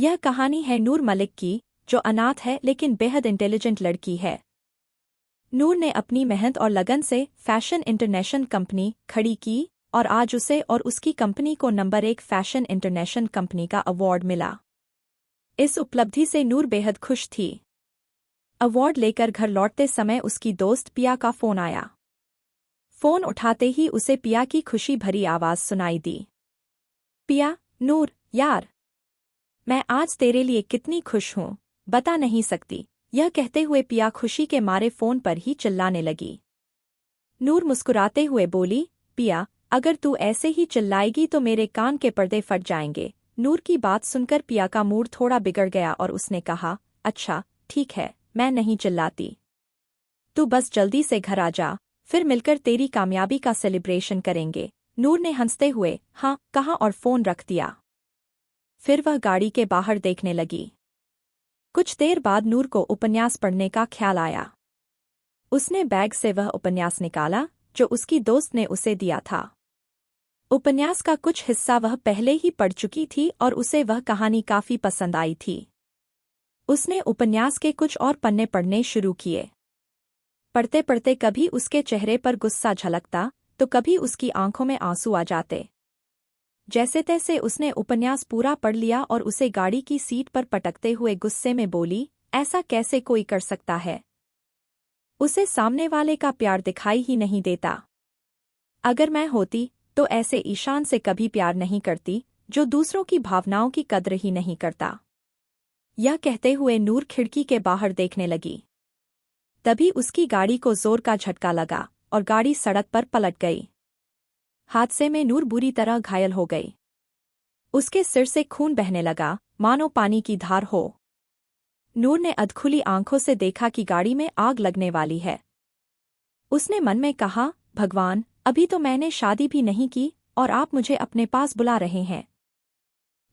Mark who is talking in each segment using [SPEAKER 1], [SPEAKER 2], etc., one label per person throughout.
[SPEAKER 1] यह कहानी है नूर मलिक की, जो अनाथ है लेकिन बेहद इंटेलिजेंट लड़की है। नूर ने अपनी मेहनत और लगन से फैशन इंटरनेशनल कंपनी खड़ी की और आज उसे और उसकी कंपनी को नंबर 1 फैशन इंटरनेशनल कंपनी का अवार्ड मिला। इस उपलब्धि से नूर बेहद खुश थी। अवार्ड लेकर घर लौटते समय उसकी दोस्त पिया का फोन आया। फोन उठाते ही उसे पिया की खुशी भरी आवाज सुनाई दी। पिया, नूर, यार, मैं आज तेरे लिए कितनी खुश हूँ, बता नहीं सकती। यह कहते हुए पिया खुशी के मारे फोन पर ही चिल्लाने लगी। नूर मुस्कुराते हुए बोली, पिया, अगर तू ऐसे ही चिल्लाएगी तो मेरे कान के पर्दे फट जाएंगे। नूर की बात सुनकर पिया का मूड थोड़ा बिगड़ गया और उसने कहा, अच्छा, ठीक है, मैं नहीं चिल्लाती। तू बस जल्दी से घर आ जा, फिर मिलकर तेरी कामयाबी का सेलिब्रेशन करेंगे। नूर ने हंसते हुए हाँ कहा और फोन रख दिया। फिर वह गाड़ी के बाहर देखने लगी। कुछ देर बाद नूर को उपन्यास पढ़ने का ख्याल आया। उसने बैग से वह उपन्यास निकाला जो उसकी दोस्त ने उसे दिया था। उपन्यास का कुछ हिस्सा वह पहले ही पढ़ चुकी थी और उसे वह कहानी काफी पसंद आई थी। उसने उपन्यास के कुछ और पन्ने पढ़ने शुरू किए। पढ़ते पढ़ते कभी उसके चेहरे पर गुस्सा झलकता तो कभी उसकी आंखों में आंसू आ जाते। जैसे तैसे उसने उपन्यास पूरा पढ़ लिया और उसे गाड़ी की सीट पर पटकते हुए गुस्से में बोली, ऐसा कैसे कोई कर सकता है? उसे सामने वाले का प्यार दिखाई ही नहीं देता। अगर मैं होती तो ऐसे ईशान से कभी प्यार नहीं करती, जो दूसरों की भावनाओं की कद्र ही नहीं करता। यह कहते हुए नूर खिड़की के बाहर देखने लगी। तभी उसकी गाड़ी को जोर का झटका लगा और गाड़ी सड़क पर पलट गई। हादसे में नूर बुरी तरह घायल हो गई। उसके सिर से खून बहने लगा, मानो पानी की धार हो। नूर ने अधखुली आंखों से देखा कि गाड़ी में आग लगने वाली है। उसने मन में कहा, भगवान, अभी तो मैंने शादी भी नहीं की और आप मुझे अपने पास बुला रहे हैं।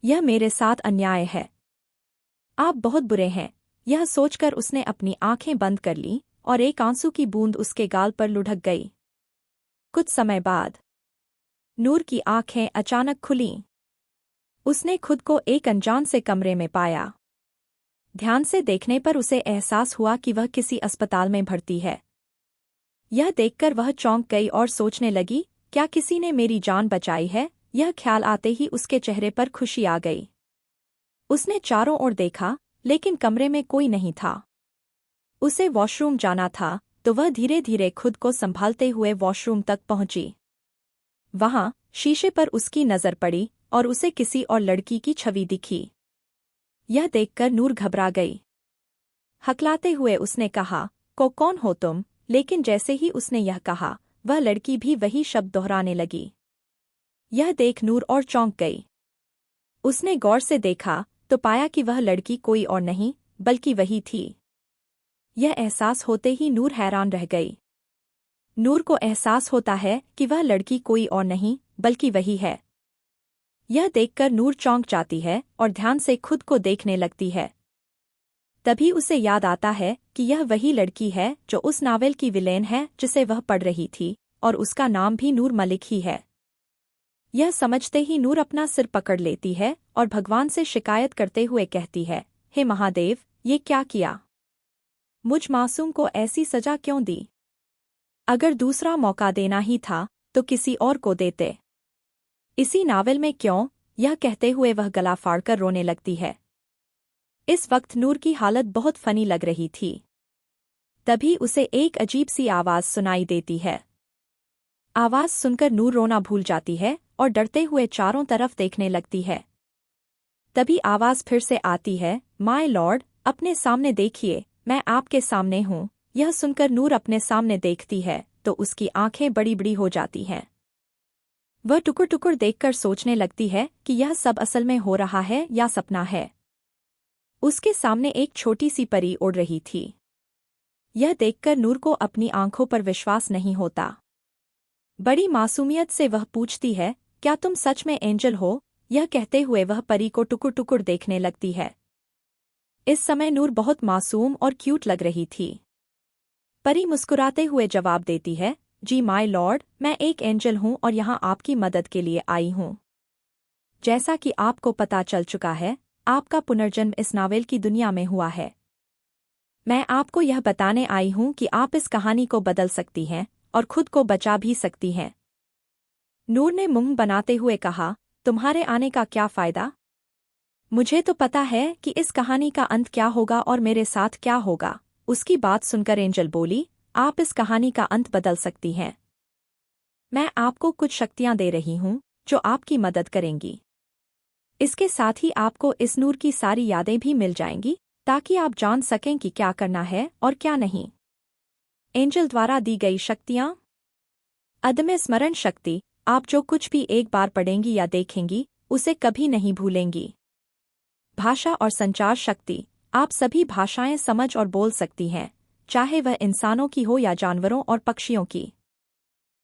[SPEAKER 1] यह मेरे साथ अन्याय है। आप बहुत बुरे हैं। यह सोचकर उसने अपनी आंखें बंद कर लीं और एक आंसू की बूंद उसके गाल पर लुढ़क गई। कुछ समय बाद नूर की आंखें अचानक खुलीं। उसने खुद को एक अनजान से कमरे में पाया। ध्यान से देखने पर उसे एहसास हुआ कि वह किसी अस्पताल में भर्ती है। यह देखकर वह चौंक गई और सोचने लगी, क्या किसी ने मेरी जान बचाई है? यह ख्याल आते ही उसके चेहरे पर खुशी आ गई। उसने चारों ओर देखा, लेकिन कमरे में कोई नहीं था। उसे वॉशरूम जाना था, तो वह धीरे धीरे खुद को संभालते हुए वॉशरूम तक पहुंची। वहां शीशे पर उसकी नजर पड़ी और उसे किसी और लड़की की छवि दिखी। यह देखकर नूर घबरा गई। हकलाते हुए उसने कहा, कौन हो तुम? लेकिन जैसे ही उसने यह कहा, वह लड़की भी वही शब्द दोहराने लगी। यह देख नूर और चौंक गई। उसने गौर से देखा तो पाया कि वह लड़की कोई और नहीं बल्कि वही थी। यह एहसास होते ही नूर हैरान रह गई। नूर को एहसास होता है कि वह लड़की कोई और नहीं बल्कि वही है। यह देखकर नूर चौंक जाती है और ध्यान से खुद को देखने लगती है। तभी उसे याद आता है कि यह वही लड़की है जो उस नावल की विलेन है जिसे वह पढ़ रही थी, और उसका नाम भी नूर मलिक ही है। यह समझते ही नूर अपना सिर पकड़ लेती है और भगवान से शिकायत करते हुए कहती है, हे महादेव, ये क्या किया? मुझ मासूम को ऐसी सजा क्यों दी? अगर दूसरा मौका देना ही था तो किसी और को देते। इसी नावल में क्यों? यह कहते हुए वह गला फाड़कर रोने लगती है। इस वक्त नूर की हालत बहुत फनी लग रही थी। तभी उसे एक अजीब सी आवाज सुनाई देती है। आवाज सुनकर नूर रोना भूल जाती है और डरते हुए चारों तरफ देखने लगती है। तभी आवाज फिर से आती है, माय लॉर्ड, अपने सामने देखिए, मैं आपके सामने हूँ। यह सुनकर नूर अपने सामने देखती है तो उसकी आंखें बड़ी बड़ी हो जाती हैं। वह टुकुर टुकुर देखकर सोचने लगती है कि यह सब असल में हो रहा है या सपना है। उसके सामने एक छोटी सी परी उड़ रही थी। यह देखकर नूर को अपनी आंखों पर विश्वास नहीं होता। बड़ी मासूमियत से वह पूछती है, क्या तुम सच में एंजल हो? यह कहते हुए वह परी को टुकुर टुकुर देखने लगती है। इस समय नूर बहुत मासूम और क्यूट लग रही थी। परी मुस्कुराते हुए जवाब देती है, जी माय लॉर्ड, मैं एक एंजल हूँ और यहाँ आपकी मदद के लिए आई हूँ। जैसा कि आपको पता चल चुका है, आपका पुनर्जन्म इस नावल की दुनिया में हुआ है। मैं आपको यह बताने आई हूं कि आप इस कहानी को बदल सकती हैं और खुद को बचा भी सकती हैं। नूर ने मुंह बनाते हुए कहा, तुम्हारे आने का क्या फायदा? मुझे तो पता है कि इस कहानी का अंत क्या होगा और मेरे साथ क्या होगा। उसकी बात सुनकर एंजल बोली, आप इस कहानी का अंत बदल सकती हैं। मैं आपको कुछ शक्तियां दे रही हूं जो आपकी मदद करेंगी। इसके साथ ही आपको इस नूर की सारी यादें भी मिल जाएंगी ताकि आप जान सकें कि क्या करना है और क्या नहीं। एंजल द्वारा दी गई शक्तियां। अदम्य स्मरण शक्ति, आप जो कुछ भी एक बार पढ़ेंगी या देखेंगी उसे कभी नहीं भूलेंगी। भाषा और संचार शक्ति, आप सभी भाषाएं समझ और बोल सकती हैं, चाहे वह इंसानों की हो या जानवरों और पक्षियों की।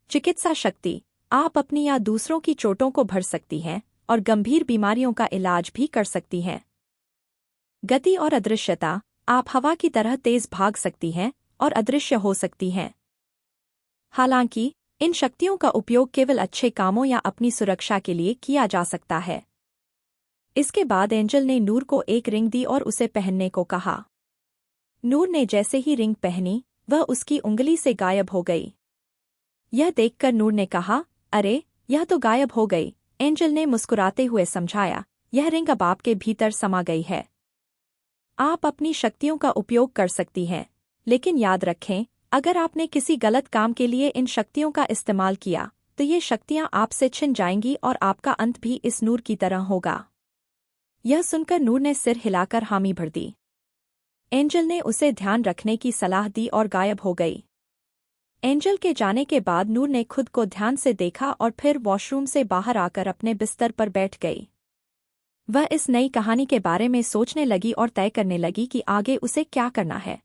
[SPEAKER 1] चिकित्सा शक्ति, आप अपनी या दूसरों की चोटों को भर सकती हैं और गंभीर बीमारियों का इलाज भी कर सकती हैं। गति और अदृश्यता, आप हवा की तरह तेज भाग सकती हैं और अदृश्य हो सकती हैं। हालांकि इन शक्तियों का उपयोग केवल अच्छे कामों या अपनी सुरक्षा के लिए किया जा सकता है। इसके बाद एंजल ने नूर को एक रिंग दी और उसे पहनने को कहा। नूर ने जैसे ही रिंग पहनी, वह उसकी उंगली से गायब हो गई। यह देखकर नूर ने कहा, अरे, यह तो गायब हो गई। एंजल ने मुस्कुराते हुए समझाया, यह रिंग अब आपके भीतर समा गई है। आप अपनी शक्तियों का उपयोग कर सकती हैं, लेकिन याद रखें, अगर आपने किसी गलत काम के लिए इन शक्तियों का इस्तेमाल किया तो ये शक्तियां आपसे छिन जाएंगी और आपका अंत भी इस नूर की तरह होगा। यह सुनकर नूर ने सिर हिलाकर हामी भर दी। एंजल ने उसे ध्यान रखने की सलाह दी और गायब हो गई। एंजल के जाने के बाद नूर ने खुद को ध्यान से देखा और फिर वॉशरूम से बाहर आकर अपने बिस्तर पर बैठ गई। वह इस नई कहानी के बारे में सोचने लगी और तय करने लगी कि आगे उसे क्या करना है।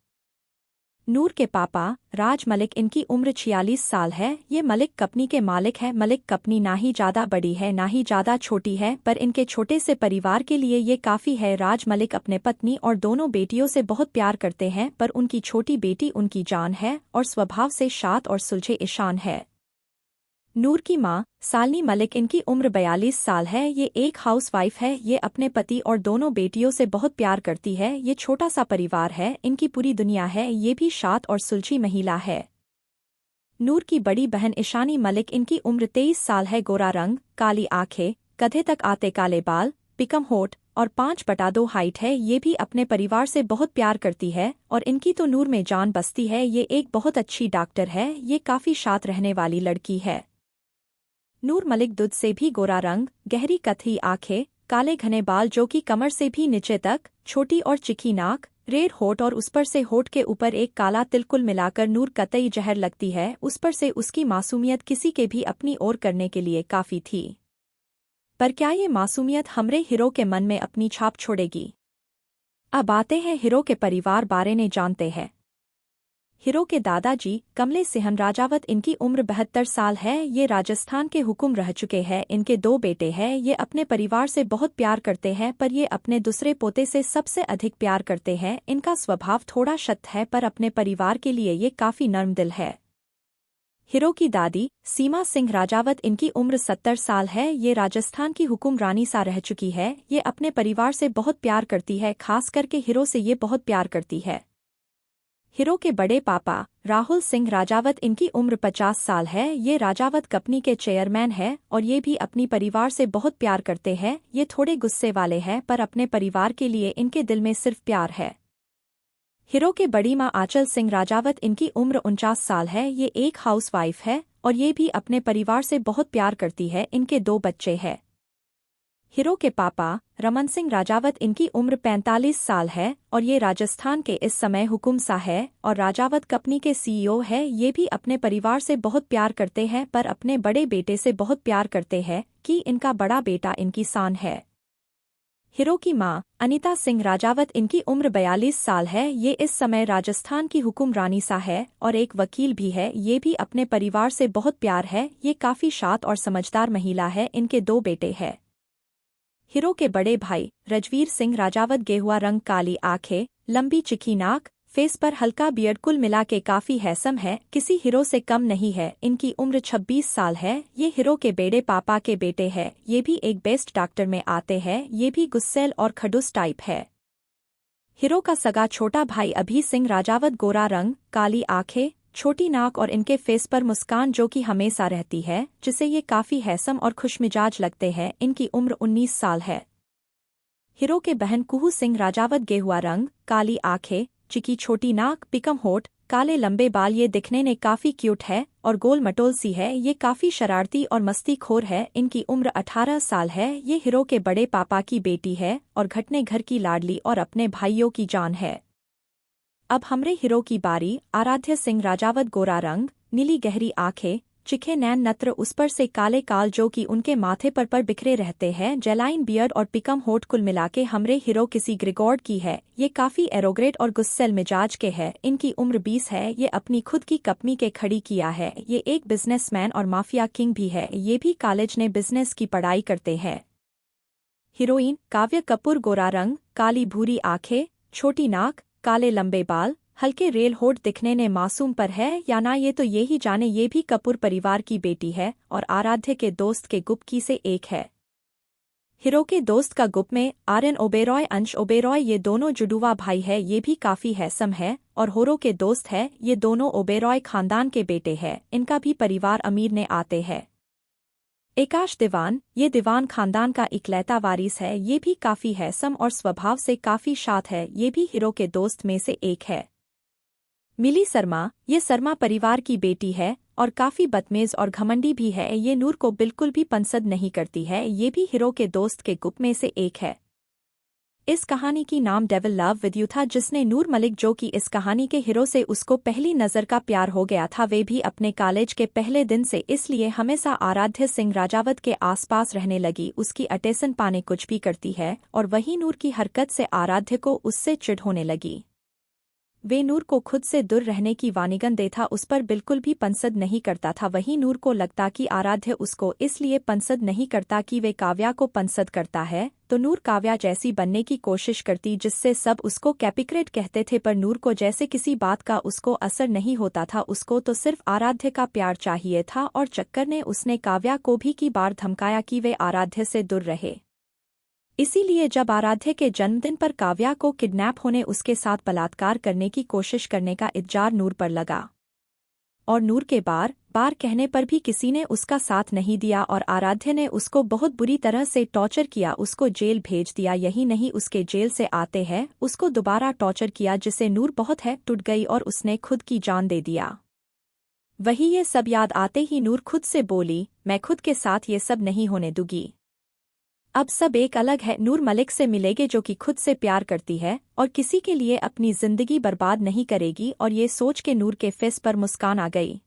[SPEAKER 1] नूर के पापा राज मलिक, इनकी उम्र 46 साल है। ये मलिक कंपनी के मालिक है। मलिक कंपनी ना ही ज्यादा बड़ी है ना ही ज्यादा छोटी है, पर इनके छोटे से परिवार के लिए ये काफी है। राज मलिक अपने पत्नी और दोनों बेटियों से बहुत प्यार करते हैं, पर उनकी छोटी बेटी उनकी जान है और स्वभाव से शांत और सुलझे ईशान है। नूर की माँ सालनी मलिक, इनकी उम्र 42 साल है। ये एक हाउसवाइफ है। ये अपने पति और दोनों बेटियों से बहुत प्यार करती है। ये छोटा सा परिवार है, इनकी पूरी दुनिया है। ये भी शांत और सुलझी महिला है। नूर की बड़ी बहन ईशानी मलिक, इनकी उम्र 23 साल है। गोरा रंग, काली आंखें, कंधे तक आते काले बाल, पिकम होठ और 5/2 हाइट है। ये भी अपने परिवार से बहुत प्यार करती है और इनकी तो नूर में जान बसती है। ये एक बहुत अच्छी डॉक्टर है। ये काफी शांत रहने वाली लड़की है। नूर मलिक दूध से भी गोरा रंग, गहरी कथई आंखें, काले घने बाल जो कि कमर से भी नीचे तक, छोटी और चिखी नाक, रेड होठ और उस पर से होठ के ऊपर एक काला तिलकुल मिलाकर नूर कतई जहर लगती है। उस पर से उसकी मासूमियत किसी के भी अपनी ओर करने के लिए काफी थी। पर क्या ये मासूमियत हमरे हीरो के मन में अपनी छाप छोड़ेगी? अब आते हैं हीरो के परिवार बारे में जानते हैं। हीरो के दादाजी कमले सिंह राजावत, इनकी उम्र 72 साल है। ये राजस्थान के हुक्म रह चुके हैं। इनके 2 बेटे हैं। ये अपने परिवार से बहुत प्यार करते हैं, पर ये अपने दूसरे पोते से सबसे अधिक प्यार करते हैं। इनका स्वभाव थोड़ा शक्त है, पर अपने परिवार के लिए ये काफी नर्म दिल है। हीरो की दादी सीमा सिंह राजावत, इनकी उम्र 70 साल है। ये राजस्थान की हुक्मरानी सा रह चुकी है। ये अपने परिवार से बहुत प्यार करती है, खास करके हीरो से ये बहुत प्यार करती है। हीरो के बड़े पापा राहुल सिंह राजावत, इनकी उम्र 50 साल है। ये राजावत कंपनी के चेयरमैन है और ये भी अपनी परिवार से बहुत प्यार करते हैं। ये थोड़े गुस्से वाले हैं, पर अपने परिवार के लिए इनके दिल में सिर्फ प्यार है। हीरो के बड़ी माँ आंचल सिंह राजावत, इनकी उम्र 49 साल है। ये एक हाउसवाइफ है और ये भी अपने परिवार से बहुत प्यार करती है। इनके 2 बच्चे हैं। हीरो के पापा रमन सिंह राजावत, इनकी उम्र 45 साल है और ये राजस्थान के इस समय हुकुमसा है और राजावत कंपनी के सीईओ है। ये भी अपने परिवार से बहुत प्यार करते हैं, पर अपने बड़े बेटे से बहुत प्यार करते हैं कि इनका बड़ा बेटा इनकी शान है। हीरो की माँ अनीता सिंह राजावत, इनकी उम्र 42 साल है। ये इस समय राजस्थान की हुक्मरानी सा है और एक वकील भी है। ये भी अपने परिवार से बहुत प्यार है। ये काफी शांत और समझदार महिला है। इनके 2 बेटे हैं। हीरो के बड़े भाई रजवीर सिंह राजावत, गेहुआ रंग, काली आंखें, लंबी चिखी नाक, फेस पर हल्का बियर्ड, कुल मिला के काफी हैसम है, किसी हीरो से कम नहीं है। इनकी उम्र 26 साल है। ये हीरो के बेड़े पापा के बेटे हैं। ये भी एक बेस्ट डॉक्टर में आते हैं। ये भी गुस्सैल और खड़ूस टाइप है। हीरो का सगा छोटा भाई अभी सिंह राजावत, गोरा रंग, काली आंखें, छोटी नाक और इनके फेस पर मुस्कान जो कि हमेशा रहती है, जिसे ये काफी हैसम और खुशमिजाज लगते हैं। इनकी उम्र 19 साल है। हीरो के बहन कुहू सिंह राजावत, गेहुआ रंग, काली आंखें, चिकी छोटी नाक, पिकम होठ, काले लंबे बाल। ये दिखने में काफी क्यूट है और गोल मटोल सी है। ये काफी शरारती और मस्तीखोर है। इनकी उम्र 18 साल है। ये हीरो के बड़े पापा की बेटी है और घटने घर की लाडली और अपने भाइयों की जान है। अब हमरे हीरो की बारी। आराध्य सिंह राजावत, गोरा रंग, नीली गहरी आंखें, चिखे नैन नत्र, उस पर से काले काल जो कि उनके माथे पर बिखरे रहते हैं, जेलाइन बियर्ड और पिकम होठ। कुल मिलाके हमरे हीरो किसी ग्रिगोर्ड की है। ये काफी एरोग्रेट और गुस्सैल मिजाज के है। इनकी उम्र 20 है। ये अपनी खुद की कंपनी के खड़ी किया है। ये एक बिजनेसमैन और माफिया किंग भी है। ये भी कॉलेज ने बिजनेस की पढ़ाई करते हैं। हीरोइन काव्य कपूर, गोरा रंग, काली भूरी आंखें, छोटी नाक, काले लंबे बाल, हल्के रेल होठ। दिखने ने मासूम पर है या ना ये तो ये ही जाने। ये भी कपूर परिवार की बेटी है और आराध्य के दोस्त के गुप की से एक है। हीरो के दोस्त का गुप में आर्यन ओबेरॉय, अंश ओबेरॉय, ये दोनों जुड़ुआ भाई है। ये भी काफी हैसम है और होरो के दोस्त है। ये दोनों ओबेरॉय खानदान के बेटे हैं। इनका भी परिवार अमीर ने आते हैं। एकाश दीवान, ये दीवान खानदान का इकलौता वारिस है। ये भी काफी हैसम और स्वभाव से काफी शांत है। ये भी हीरो के दोस्त में से एक है। मिली शर्मा, ये शर्मा परिवार की बेटी है और काफी बदमेज और घमंडी भी है। ये नूर को बिल्कुल भी पसंद नहीं करती है। ये भी हीरो के दोस्त के गुप में से एक है। इस कहानी की नाम डेविल लव विद यू था, जिसने नूर मलिक जो कि इस कहानी के हीरो से उसको पहली नजर का प्यार हो गया था, वे भी अपने कॉलेज के पहले दिन से, इसलिए हमेशा आराध्य सिंह राजावत के आसपास रहने लगी। उसकी अटेंशन पाने कुछ भी करती है और वही नूर की हरकत से आराध्य को उससे चिढ़ होने लगी। वे नूर को खुद से दूर रहने की वानिगन देता, उस पर बिल्कुल भी पसंद नहीं करता था। वहीं नूर को लगता कि आराध्य उसको इसलिए पसंद नहीं करता कि वे काव्या को पसंद करता है, तो नूर काव्या जैसी बनने की कोशिश करती, जिससे सब उसको कैपिक्रेट कहते थे। पर नूर को जैसे किसी बात का उसको असर नहीं होता था। उसको तो सिर्फ आराध्य का प्यार चाहिए था और चक्कर ने उसने काव्या को भी की बार धमकाया कि वे आराध्य से दूर रहे। इसीलिए जब आराध्य के जन्मदिन पर काव्या को किडनैप होने उसके साथ बलात्कार करने की कोशिश करने का इल्जाम नूर पर लगा और नूर के बार बार कहने पर भी किसी ने उसका साथ नहीं दिया और आराध्य ने उसको बहुत बुरी तरह से टॉर्चर किया, उसको जेल भेज दिया। यही नहीं, उसके जेल से आते हैं उसको दोबारा टॉर्चर किया, जिससे नूर बहुत है टूट गई और उसने खुद की जान दे दिया। वही ये सब याद आते ही नूर खुद से बोली, मैं खुद के साथ ये सब नहीं होने दूंगी। अब सब एक अलग है। नूर मलिक से मिलेगे जो कि खुद से प्यार करती है और किसी के लिए अपनी जिंदगी बर्बाद नहीं करेगी। और ये सोच के नूर के फेस पर मुस्कान आ गई।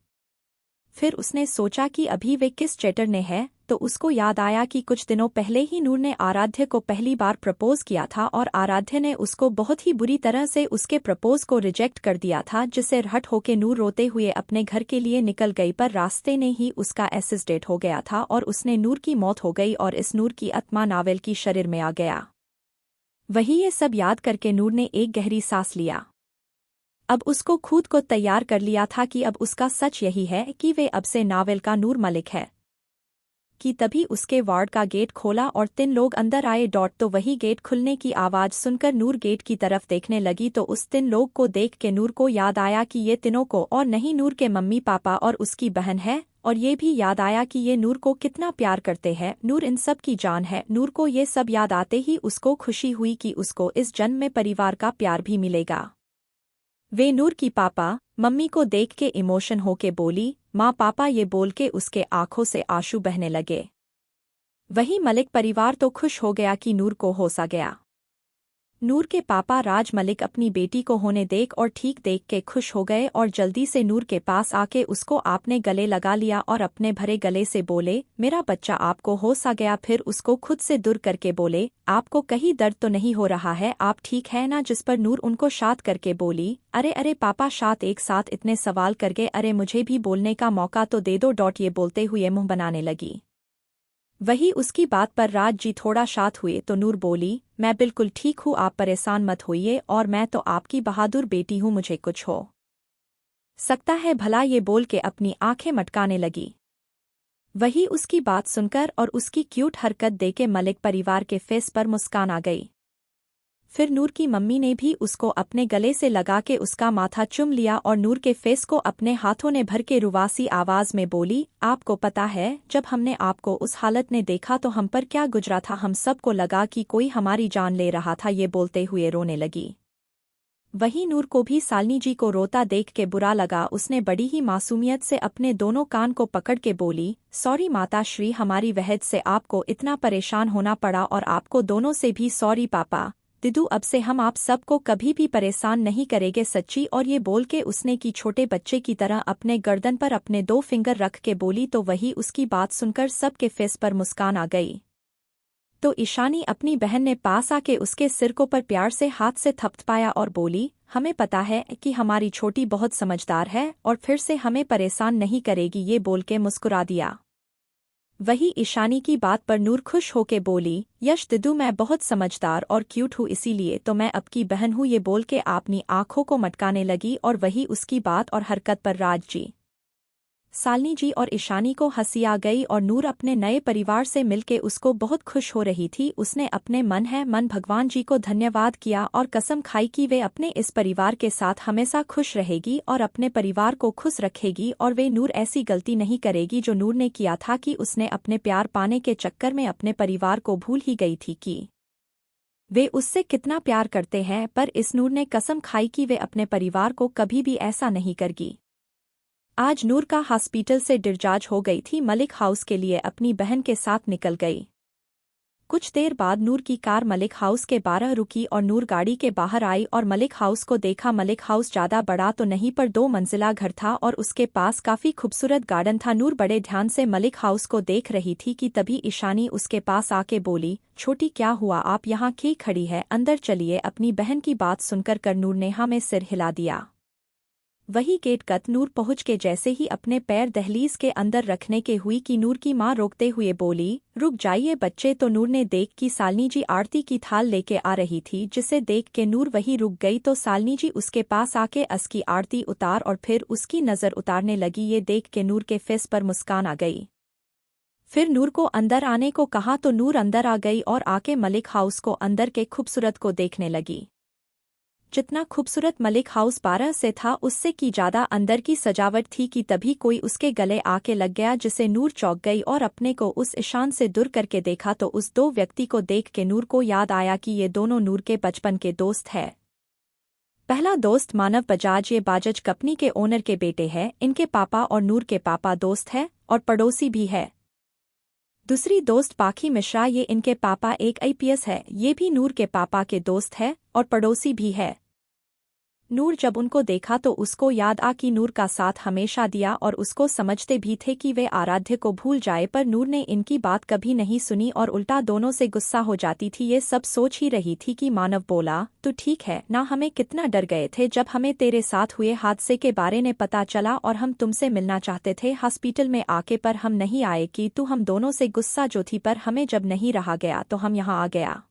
[SPEAKER 1] फिर उसने सोचा कि अभी वे किस चैटर ने है, तो उसको याद आया कि कुछ दिनों पहले ही नूर ने आराध्य को पहली बार प्रपोज किया था और आराध्य ने उसको बहुत ही बुरी तरह से उसके प्रपोज को रिजेक्ट कर दिया था, जिससे हट होके नूर रोते हुए अपने घर के लिए निकल गई। पर रास्ते ने ही उसका एक्सीडेंट हो गया था और उसने नूर की मौत हो गई और इस नूर की आत्मा नावेल की शरीर में आ गया। वही ये सब याद करके नूर ने एक गहरी सांस लिया। अब उसको खुद को तैयार कर लिया था कि अब उसका सच यही है कि वे अब से नावेल का नूर मलिक है। कि तभी उसके वार्ड का गेट खोला और 3 लोग अंदर आए। तो वही गेट खुलने की आवाज सुनकर नूर गेट की तरफ देखने लगी, तो उस 3 लोग को देख के नूर को याद आया कि ये तीनों को और नहीं नूर के मम्मी पापा और उसकी बहन है। और ये भी याद आया कि ये नूर को कितना प्यार करते हैं। नूर इन सब की जान है। नूर को ये सब याद आते ही उसको खुशी हुई कि उसको इस जन्म में परिवार का प्यार भी मिलेगा। वे नूर की पापा मम्मी को देख के इमोशन होके बोली, माँ पापा, ये बोल के उसके आंखों से आंसू बहने लगे। वही मलिक परिवार तो खुश हो गया कि नूर को होश आ गया। नूर के पापा राज मलिक अपनी बेटी को होने देख और ठीक देख के खुश हो गए और जल्दी से नूर के पास आके उसको आपने गले लगा लिया और अपने भरे गले से बोले, मेरा बच्चा, आपको होश आ गया। फिर उसको खुद से दूर करके बोले, आपको कहीं दर्द तो नहीं हो रहा है, आप ठीक है ना? जिस पर नूर उनको शांत करके बोली, अरे अरे पापा, शांत एक साथ इतने सवाल कर गए, अरे मुझे भी बोलने का मौका तो दे दो। ये बोलते हुए मुंह बनाने लगी। वही उसकी बात पर राज जी थोड़ा शांत हुए तो नूर बोली, मैं बिल्कुल ठीक हूँ, आप परेशान मत होइए, और मैं तो आपकी बहादुर बेटी हूँ, मुझे कुछ हो सकता है भला, ये बोल के अपनी आंखें मटकाने लगी। वही उसकी बात सुनकर और उसकी क्यूट हरकत देके मलिक परिवार के फेस पर मुस्कान आ गई। फिर नूर की मम्मी ने भी उसको अपने गले से लगा के उसका माथा चुम लिया और नूर के फेस को अपने हाथों ने भर के रुवासी आवाज में बोली, आपको पता है जब हमने आपको उस हालत में देखा तो हम पर क्या गुजरा था, हम सबको लगा कि कोई हमारी जान ले रहा था, ये बोलते हुए रोने लगी। वहीं नूर को भी सालनी जी को रोता देख के बुरा लगा। उसने बड़ी ही मासूमियत से अपने दोनों कान को पकड़ के बोली, सॉरी माता श्री, हमारी वहद से आपको इतना परेशान होना पड़ा, और आपको दोनों से भी सॉरी पापा दिदू, अब से हम आप सबको कभी भी परेशान नहीं करेंगे सच्ची। और ये बोल के उसने की छोटे बच्चे की तरह अपने गर्दन पर अपने 2 फिंगर रख के बोली। तो वही उसकी बात सुनकर सबके फेस पर मुस्कान आ गई। तो ईशानी अपनी बहन ने पास आके उसके सिर को पर प्यार से हाथ से थपथपाया और बोली, हमें पता है कि हमारी छोटी बहुत समझदार है और फिर से हमें परेशान नहीं करेगी, ये बोल के मुस्कुरा दिया। वही ईशानी की बात पर नूर खुश होके बोली, यश दिदू, मैं बहुत समझदार और क्यूट हूँ, इसीलिए तो मैं आपकी बहन हूँ, ये बोल के अपनी आंखों को मटकाने लगी। और वही उसकी बात और हरकत पर राज जी, सालनी जी और ईशानी को हंसी आ गई और नूर अपने नए परिवार से मिलके उसको बहुत खुश हो रही थी। उसने अपने मन है मन भगवान जी को धन्यवाद किया और कसम खाई कि वे अपने इस परिवार के साथ हमेशा खुश रहेगी और अपने परिवार को खुश रखेगी, और वे नूर ऐसी गलती नहीं करेगी जो नूर ने किया था कि उसने अपने प्यार पाने के चक्कर में अपने परिवार को भूल ही गई थी कि वे उससे कितना प्यार करते हैं। पर इस नूर ने कसम खाई कि वे अपने परिवार को कभी भी ऐसा नहीं करगी। आज नूर का हॉस्पिटल से डिस्चार्ज हो गई थी, मलिक हाउस के लिए अपनी बहन के साथ निकल गई। कुछ देर बाद नूर की कार मलिक हाउस के 12 रुकी और नूर गाड़ी के बाहर आई और मलिक हाउस को देखा। मलिक हाउस ज़्यादा बड़ा तो नहीं पर 2 मंजिला घर था और उसके पास काफी खूबसूरत गार्डन था। नूर बड़े ध्यान से मलिक हाउस को देख रही थी कि तभी ईशानी उसके पास आके बोली, छोटी क्या हुआ, आप यहाँ क्यों खड़ी है, अंदर चलिए। अपनी बहन की बात सुनकर कर नूर ने हाँ में सिर हिला दिया। वही गेट कत नूर पहुंच के जैसे ही अपने पैर दहलीज के अंदर रखने के हुई कि नूर की मां रोकते हुए बोली, रुक जाइए बच्चे। तो नूर ने देख कि सालनी जी आरती की थाल लेके आ रही थी, जिसे देख के नूर वही रुक गई। तो सालनी जी उसके पास आके असकी आरती उतार और फिर उसकी नज़र उतारने लगी। ये देख के नूर के फेस पर मुस्कान आ गई। फिर नूर को अंदर आने को कहा तो नूर अंदर आ गई और आके मलिक हाउस को अंदर के खूबसूरत को देखने लगी। जितना खूबसूरत मलिक हाउस 12 से था उससे की ज्यादा अंदर की सजावट थी कि तभी कोई उसके गले आके लग गया, जिसे नूर चौंक गई और अपने को उस ईशान से दूर करके देखा। तो उस 2 व्यक्ति को देख के नूर को याद आया कि ये दोनों नूर के बचपन के दोस्त है। पहला दोस्त मानव बजाज, ये बाजाज कंपनी के ओनर के बेटे हैं, इनके पापा और नूर के पापा दोस्त है और पड़ोसी भी है। दूसरी दोस्त पाखी मिश्रा, ये इनके पापा एक आईपीएस है, ये भी नूर के पापा के दोस्त है और पड़ोसी भी है। नूर जब उनको देखा तो उसको याद आ कि नूर का साथ हमेशा दिया और उसको समझते भी थे कि वे आराध्य को भूल जाए, पर नूर ने इनकी बात कभी नहीं सुनी और उल्टा दोनों से गुस्सा हो जाती थी। ये सब सोच ही रही थी कि मानव बोला, तो ठीक है ना, हमें कितना डर गए थे जब हमें तेरे साथ हुए हादसे के बारे में पता चला और हम तुमसे मिलना चाहते थे हॉस्पिटल में आके, पर हम नहीं आए कि तू हम दोनों से गुस्सा जो थी, पर हमें जब नहीं रहा गया तो हम यहाँ आ गया।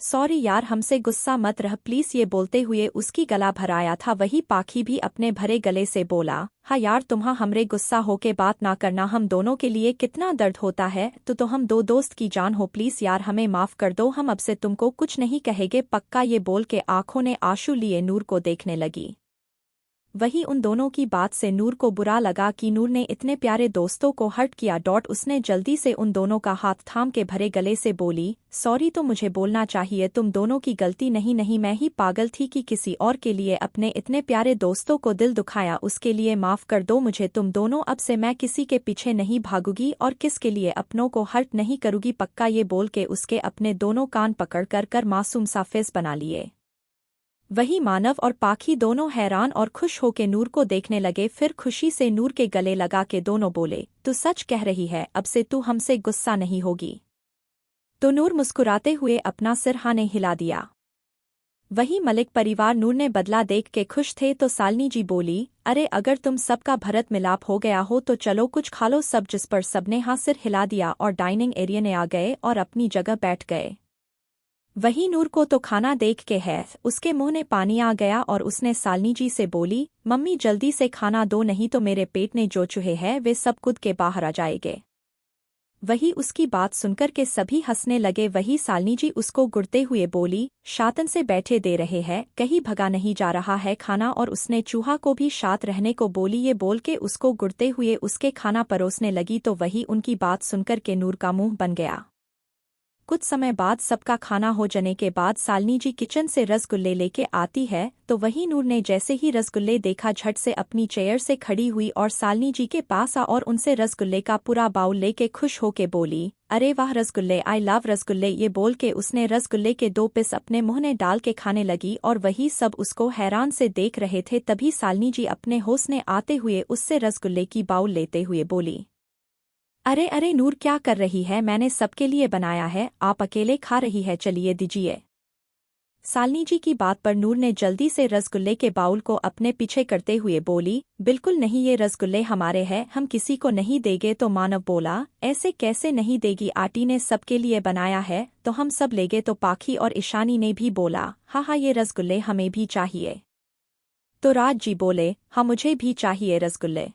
[SPEAKER 1] सॉरी यार, हमसे गुस्सा मत रह प्लीज, ये बोलते हुए उसकी गला भराया था। वही पाखी भी अपने भरे गले से बोला, हाँ यार, तुम्हा हमरे गुस्सा होके बात ना करना, हम दोनों के लिए कितना दर्द होता है, तो हम 2 दोस्त की जान हो, प्लीज यार हमें माफ कर दो, हम अब से तुमको कुछ नहीं कहेंगे पक्का, ये बोल के आंखों ने आंसू लिए नूर को देखने लगी। वही उन दोनों की बात से नूर को बुरा लगा कि नूर ने इतने प्यारे दोस्तों को हर्ट किया। उसने जल्दी से उन दोनों का हाथ थाम के भरे गले से बोली, सॉरी, तो मुझे बोलना चाहिए, तुम दोनों की गलती नहीं, मैं ही पागल थी कि किसी और के लिए अपने इतने प्यारे दोस्तों को दिल दुखाया, उसके लिए माफ कर दो मुझे तुम दोनों, अब से मैं किसी के पीछे नहीं भागूंगी और किसके लिए अपनों को हर्ट नहीं करूंगी पक्का, ये बोल के उसके अपने दोनों कान पकड़ कर मासूम सा फेस बना लिए। वही मानव और पाखी दोनों हैरान और खुश होके नूर को देखने लगे। फिर खुशी से नूर के गले लगा के दोनों बोले, तू सच कह रही है, अब से तू हमसे गुस्सा नहीं होगी। तो नूर मुस्कुराते हुए अपना सिर हाँ ने हिला दिया। वही मलिक परिवार नूर ने बदला देख के खुश थे तो सालनी जी बोली, अरे अगर तुम सबका भरत मिलाप हो गया हो तो चलो कुछ खा लो सब। जिस पर सबने हाँ सिर हिला दिया और डाइनिंग एरिया में आ गए और अपनी जगह बैठ गए। वही नूर को तो खाना देख के है उसके मुंह में पानी आ गया और उसने सालनी जी से बोली, मम्मी जल्दी से खाना दो नहीं तो मेरे पेट में जो चूहे हैं वे सब कूद के बाहर आ जाएंगे। वही उसकी बात सुनकर के सभी हंसने लगे। वही सालनी जी उसको गुड़ते हुए बोली, शातन से बैठे दे रहे हैं कहीं भगा नहीं जा रहा है खाना। और उसने चूहा को भी शात रहने को बोली। ये बोल के उसको गुड़ते हुए उसके खाना परोसने लगी तो वही उनकी बात सुनकर के नूर का मुंह बन गया। कुछ समय बाद सबका खाना हो जाने के बाद सालनी जी किचन से रसगुल्ले लेके आती है तो वही नूर ने जैसे ही रसगुल्ले देखा झट से अपनी चेयर से खड़ी हुई और सालनी जी के पास आ और उनसे रसगुल्ले का पूरा बाउल लेके खुश होके बोली, अरे वाह रसगुल्ले, आई लव रसगुल्ले। ये बोल के उसने रसगुल्ले के 2 पीस अपने मुंह में डाल के खाने लगी और वही सब उसको हैरान से देख रहे थे। तभी सालनी जी अपने होश में आते हुए उससे रसगुल्ले की बाउल लेते हुए बोली, अरे अरे नूर क्या कर रही है, मैंने सबके लिए बनाया है, आप अकेले खा रही है, चलिए दीजिए। सालनी जी की बात पर नूर ने जल्दी से रसगुल्ले के बाउल को अपने पीछे करते हुए बोली, बिल्कुल नहीं, ये रसगुल्ले हमारे हैं, हम किसी को नहीं देंगे। तो मानव बोला, ऐसे कैसे नहीं देगी, आंटी ने सबके लिए बनाया है तो हम सब लेंगे। तो पाखी और ईशानी ने भी बोला, हाँ हाँ ये रसगुल्ले हमें भी चाहिए। तो राज जी बोले, हाँ मुझे भी चाहिए रसगुल्ले।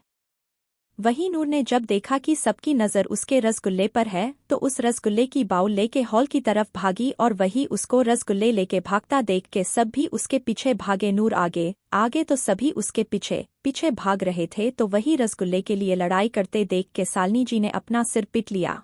[SPEAKER 1] वही नूर ने जब देखा कि सबकी नज़र उसके रसगुल्ले पर है तो उस रसगुल्ले की बाउल लेके हॉल की तरफ भागी और वही उसको रसगुल्ले लेके भागता देख के सब भी उसके पीछे भागे। नूर आगे आगे तो सभी उसके पीछे पीछे भाग रहे थे तो वही रसगुल्ले के लिए लड़ाई करते देख के सालनी जी ने अपना सिर पीट लिया।